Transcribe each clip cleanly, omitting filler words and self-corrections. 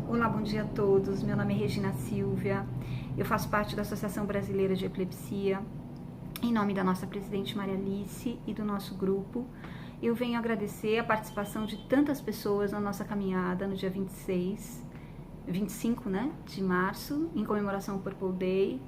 Olá, bom dia a todos. Meu nome é Regina Silvia. Eu faço parte da Associação Brasileira de Epilepsia. Em nome da nossa presidente Maria Alice e do nosso grupo, eu venho agradecer a participação de tantas pessoas na nossa caminhada no dia 25, de março, em comemoração ao Purple Day.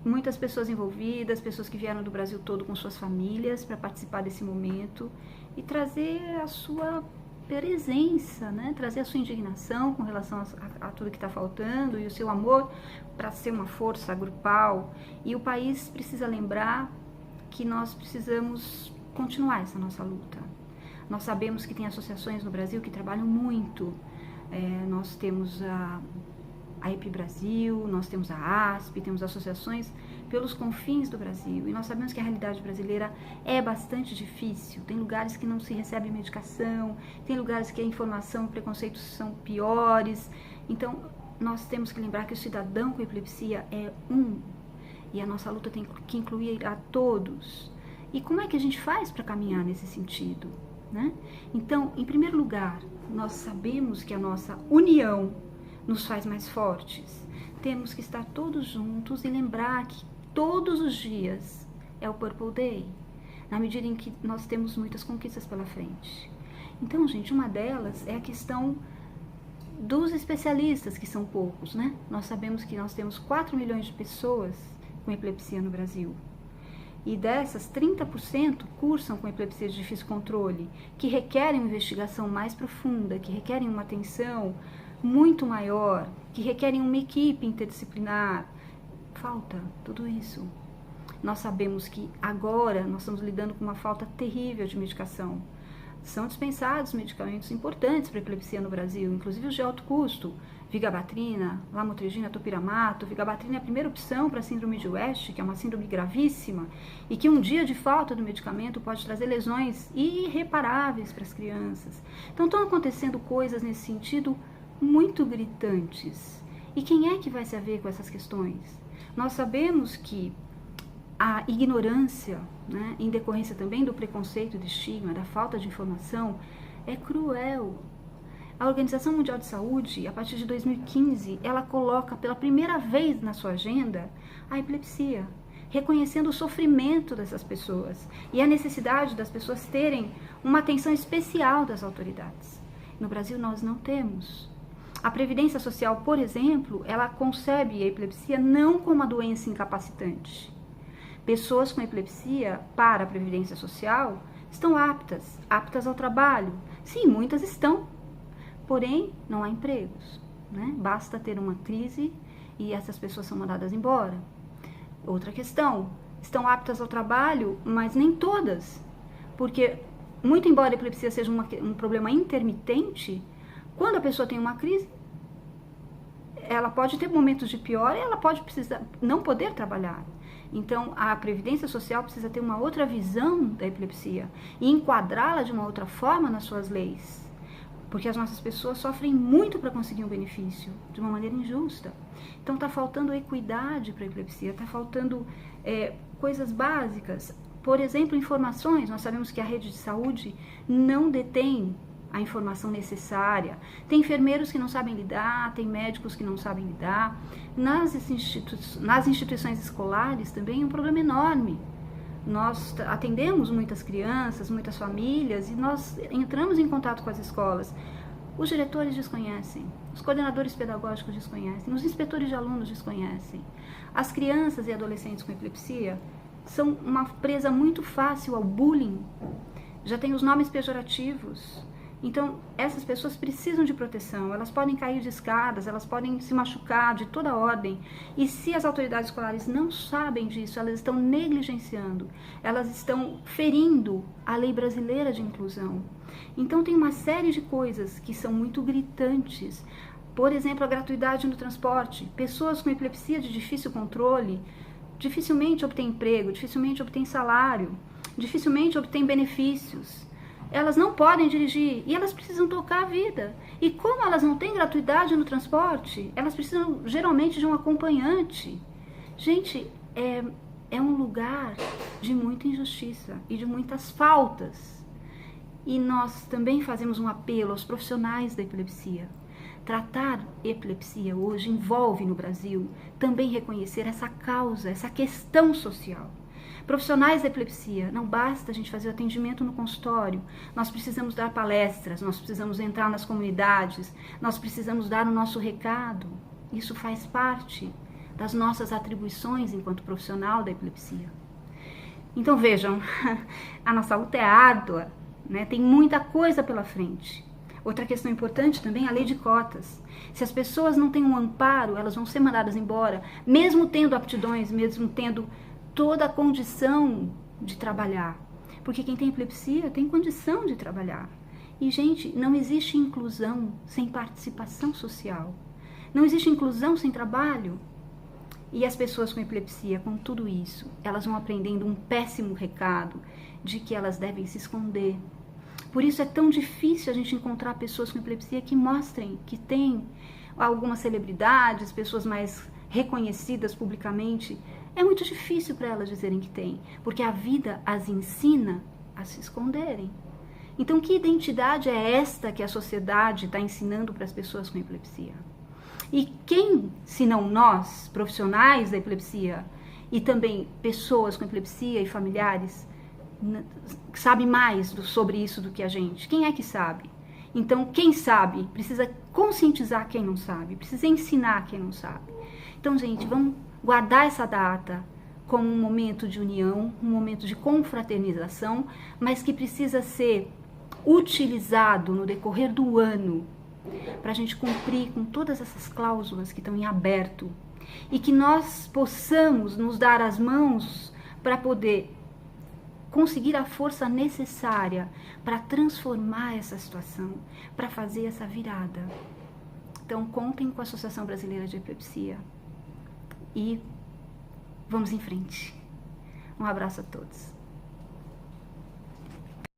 Muitas pessoas envolvidas, pessoas que vieram do Brasil todo com suas famílias para participar desse momento e trazer a sua presença, trazer a sua indignação com relação a tudo que está faltando e o seu amor para ser uma força grupal. E o país precisa lembrar que nós precisamos continuar essa nossa luta. Nós sabemos que tem associações no Brasil que trabalham muito. Nós temos a EP Brasil, nós temos a ASP, temos associações pelos confins do Brasil, e nós sabemos que a realidade brasileira é bastante difícil. Tem lugares que não se recebe medicação, tem lugares que a informação e o preconceito são piores. Então nós temos que lembrar que o cidadão com epilepsia é e a nossa luta tem que incluir a todos. E como é que a gente faz para caminhar nesse sentido, Então, em primeiro lugar, nós sabemos que a nossa união nos faz mais fortes. Temos que estar todos juntos e lembrar que todos os dias é o Purple Day, na medida em que nós temos muitas conquistas pela frente. Então, gente, uma delas é a questão dos especialistas, que são poucos, Nós sabemos que nós temos 4 milhões de pessoas com epilepsia no Brasil. E dessas, 30% cursam com epilepsia de difícil controle, que requerem uma investigação mais profunda, que requerem uma atenção muito maior, que requerem uma equipe interdisciplinar. Falta tudo isso. Nós sabemos que agora nós estamos lidando com uma falta terrível de medicação. São dispensados medicamentos importantes para a epilepsia no Brasil, inclusive os de alto custo. Vigabatrina, lamotrigina, topiramato. Vigabatrina é a primeira opção para a síndrome de West, que é uma síndrome gravíssima, e que um dia de falta do medicamento pode trazer lesões irreparáveis para as crianças. Então estão acontecendo coisas nesse sentido muito gritantes. E quem é que vai se haver com essas questões? Nós sabemos que a ignorância, em decorrência também do preconceito, do estigma, da falta de informação, é cruel. A Organização Mundial de Saúde, a partir de 2015, ela coloca pela primeira vez na sua agenda a epilepsia, reconhecendo o sofrimento dessas pessoas e a necessidade das pessoas terem uma atenção especial das autoridades. No Brasil nós não temos. A Previdência Social, por exemplo, ela concebe a epilepsia não como uma doença incapacitante. Pessoas com epilepsia, para a Previdência Social, estão aptas ao trabalho. Sim, muitas estão, porém não há empregos, Basta ter uma crise e essas pessoas são mandadas embora. Outra questão, estão aptas ao trabalho, mas nem todas, porque muito embora a epilepsia seja um problema intermitente, quando a pessoa tem uma crise, ela pode ter momentos de pior e ela pode não poder trabalhar. Então, a Previdência Social precisa ter uma outra visão da epilepsia e enquadrá-la de uma outra forma nas suas leis. Porque as nossas pessoas sofrem muito para conseguir um benefício, de uma maneira injusta. Então, está faltando equidade para a epilepsia, está faltando coisas básicas. Por exemplo, informações. Nós sabemos que a rede de saúde não detém a informação necessária. Tem enfermeiros que não sabem lidar, tem médicos que não sabem lidar. Nas instituições escolares também é um problema enorme. Nós atendemos muitas crianças, muitas famílias, e nós entramos em contato com as escolas. Os diretores desconhecem, os coordenadores pedagógicos desconhecem, os inspetores de alunos desconhecem. As crianças e adolescentes com epilepsia são uma presa muito fácil ao bullying. Já tem os nomes pejorativos. Então, essas pessoas precisam de proteção, elas podem cair de escadas, elas podem se machucar de toda ordem. E se as autoridades escolares não sabem disso, elas estão negligenciando, elas estão ferindo a lei brasileira de inclusão. Então, tem uma série de coisas que são muito gritantes. Por exemplo, a gratuidade no transporte. Pessoas com epilepsia de difícil controle dificilmente obtêm emprego, dificilmente obtêm salário, dificilmente obtêm benefícios. Elas não podem dirigir e elas precisam tocar a vida. E como elas não têm gratuidade no transporte, elas precisam geralmente de um acompanhante. Gente, é um lugar de muita injustiça e de muitas faltas. E nós também fazemos um apelo aos profissionais da epilepsia. tratar epilepsia hoje envolve no Brasil também reconhecer essa causa, essa questão social. Profissionais da epilepsia, não basta a gente fazer atendimento no consultório, nós precisamos dar palestras, nós precisamos entrar nas comunidades, nós precisamos dar o nosso recado. Isso faz parte das nossas atribuições enquanto profissional da epilepsia. Então vejam, a nossa luta é árdua, né? Tem muita coisa pela frente. Outra questão importante também é a lei de cotas. Se as pessoas não têm um amparo, elas vão ser mandadas embora, mesmo tendo aptidões, mesmo tendo toda a condição de trabalhar. Porque quem tem epilepsia tem condição de trabalhar. E, gente, não existe inclusão sem participação social. Não existe inclusão sem trabalho. E as pessoas com epilepsia, com tudo isso, elas vão aprendendo um péssimo recado de que elas devem se esconder. Por isso é tão difícil a gente encontrar pessoas com epilepsia que mostrem que tem algumas celebridades, pessoas mais reconhecidas publicamente. É muito difícil para elas dizerem que tem, porque a vida as ensina a se esconderem. Então, que identidade é esta que a sociedade está ensinando para as pessoas com epilepsia? E quem, se não nós, profissionais da epilepsia, e também pessoas com epilepsia e familiares, sabe mais sobre isso do que a gente? Quem é que sabe? Então, quem sabe precisa conscientizar quem não sabe, precisa ensinar quem não sabe. Então, gente, vamos guardar essa data como um momento de união, um momento de confraternização, mas que precisa ser utilizado no decorrer do ano para a gente cumprir com todas essas cláusulas que estão em aberto e que nós possamos nos dar as mãos para poder conseguir a força necessária para transformar essa situação, para fazer essa virada. Então, contem com a Associação Brasileira de Epilepsia e vamos em frente. Um abraço a todos.